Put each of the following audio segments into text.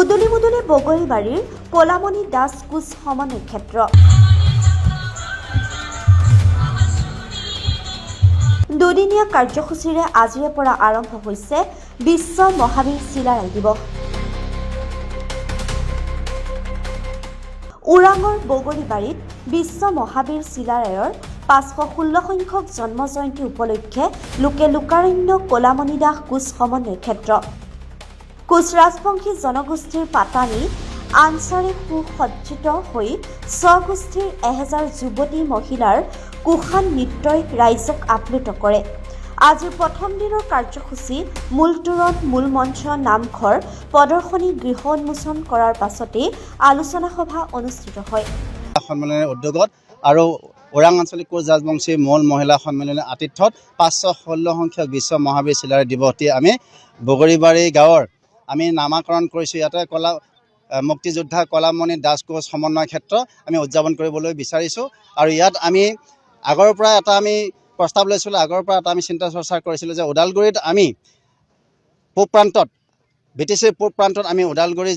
উদুলি মুদুলি বগৰীবাৰীৰ কলামণি দাস কোচ সমন্বয় ক্ষেত্ৰ। দুদিনীয়া কাৰ্যসূচীৰে আজিৰে পৰা আৰম্ভ হৈছে বিশ্ব মহাবীৰ চিলাৰায় দিৱস। ওৰাঙৰ বগৰীবাৰীত বিশ্ব মহাবীৰ চিলাৰায়ৰ 516 সংখ্যক জন্ম জয়ন্তী উপলক্ষে লোকে লোকাৰণ্য কলামণি দাস কোচ সমন্বয় ক্ষেত্ৰ। কোচ ৰাজবংশী জনগোষ্ঠীৰ পাতানি আনচাৰে সুসজ্জিত হৈ স্বগোষ্ঠীৰ 1000 যুৱতী মহিলাৰ কুশান নৃত্যই ৰাইজক আপ্লুত কৰে। আজিৰ প্ৰথম দিনৰ কাৰ্যসূচী মূলতোৰণ মূল মঞ্চ নামঘৰ প্ৰদৰ্শনী গৃহ উন্মোচন কৰাৰ পাছতেই আলোচনা সভা অনুষ্ঠিত হয়। সন্মিলনৰ উদ্যোগত আৰু ওৰাং আঞ্চলিক কোচ ৰাজবংশী মূল মহিলা সন্মিলনৰ আতিথ্যত 516 সংখ্যক বিশ্ব মহাবীৰ চিলাৰায় দিৱসটি আমি বগৰীবাৰী গাঁৱৰ আমি নামাকৰণ কৰিছোঁ। ইয়াতে মুক্তিযোদ্ধা কলামণি দাস কোচ সমন্বয় ক্ষেত্ৰ আমি উদযাপন কৰিবলৈ বিচাৰিছোঁ। আৰু ইয়াত আমি আগৰ পৰা এটা আমি প্ৰস্তাৱ লৈছিলোঁ, আগৰ পৰা এটা আমি চিন্তা চৰ্চা কৰিছিলোঁ যে ওদালগুৰিত আমি পূব প্ৰান্তত BTCৰ পূব প্ৰান্তত আমি ওদালগুৰি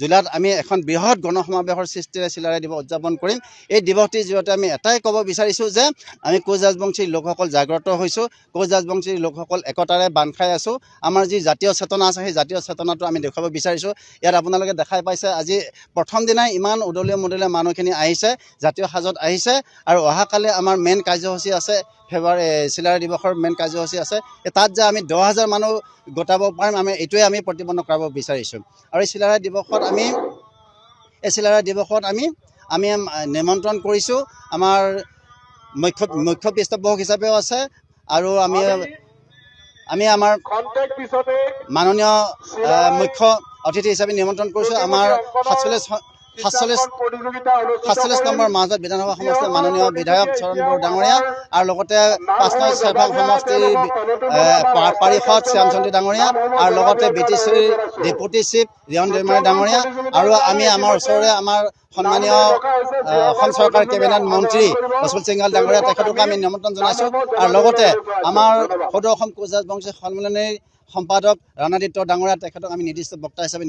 জিলাত আমি এখন বৃহৎ গণসমাৱেশৰ সৃষ্টিৰে চিলাৰায় দিৱস উদযাপন কৰিম। এই দিৱসটিৰ জৰিয়তে আমি এটাই ক'ব বিচাৰিছোঁ যে আমি কোচ ৰাজবংশীৰ লোকসকল জাগ্ৰত হৈছোঁ, কোচ ৰাজবংশীৰ লোকসকল একতাৰে বান্ধ খাই আছোঁ। আমাৰ যি জাতীয় চেতনা আছে সেই জাতীয় চেতনাটো আমি দেখুৱাব বিচাৰিছোঁ। ইয়াত আপোনালোকে দেখাই পাইছে আজি প্ৰথম দিনাই ইমান উদলীয়া মুদলীয়া মানুহখিনি আহিছে, জাতীয় সাজত আহিছে। আৰু অহাকালি আমাৰ মেইন কাৰ্যসূচী আছে, চিলাৰায় দিৱসৰ মেইন কাৰ্যসূচী আছে। তাত যে আমি 10,000 মানুহ গোটাব পাৰিম, এইটোৱে আমি প্ৰতিপন্ন কৰাব বিচাৰিছোঁ। আৰু এই চিলাৰায় দিৱসত আমি নিমন্ত্ৰণ কৰিছোঁ আমাৰ মুখ্য পৃষ্ঠপোষক হিচাপেও আছে। আৰু আমি আমাৰ মাননীয় মুখ্য অতিথি হিচাপে নিমন্ত্ৰণ কৰিছোঁ আমাৰ 47 নম্বৰ মাজত বিধানসভা সমষ্টিৰ মাননীয় বিধায়ক চৰণ বড়ো ডাঙৰীয়া আৰু লগতে 5 নং চেৰফাং সমষ্টিৰ পাৰিষদ শ্যামচন্দ্ৰী ডাঙৰীয়া আৰু লগতে BTCৰ ডেপুটি চিফ ৰিয়ন দৈমাৰী ডাঙৰীয়া আৰু আমি আমাৰ ওচৰৰে আমাৰ সন্মানীয় অসম চৰকাৰ কেবিনেট মন্ত্ৰী ৰসুল সিংঘাল ডাঙৰীয়া তেখেতক আমি নিমন্ত্ৰণ জনাইছোঁ। আৰু লগতে আমাৰ সদৌ অসম কোচ ৰাজবংশী সন্মিলনীৰ সম্পাদক ৰাণাদিত্য ডাঙৰীয়া তেখেতক আমি নিৰ্দিষ্ট বক্তা হিচাপে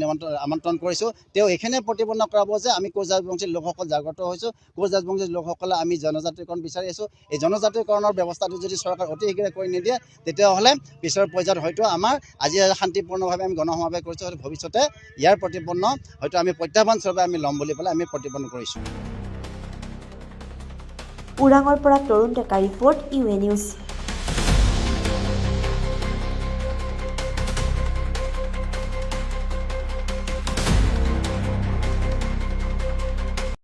আমন্ত্ৰণ কৰিছোঁ। তেওঁ এইখিনিয়ে প্ৰতিপন্ন কৰাব যে আমি কোচ ৰাজবংশীৰ লোকসকল জাগ্ৰত হৈছোঁ। কোচ ৰাজবংশীৰ লোকসকলে আমি জনজাতিকৰণ বিচাৰি আছোঁ। এই জনজাতিকৰণৰ ব্যৱস্থাটো যদি চৰকাৰ অতি শীঘ্ৰে কৰি নিদিয়ে তেতিয়াহ'লে পিছৰ পৰ্যায়ত হয়তো আমাৰ আজি শান্তিপূৰ্ণভাৱে আমি গণসমাৱেশ কৰিছোঁ, হয়তো ভৱিষ্যতে ইয়াৰ প্ৰতিপন্ন হয়তো আমি প্ৰত্যাহ্বান স্বৰূপে আমি ল'ম বুলি পেলাই আমি প্ৰতিপন্ন কৰিছোঁ। ওৰাঙৰ পৰা তৰুণ ডেকা ৰিপৰ্ট UA নিউজ।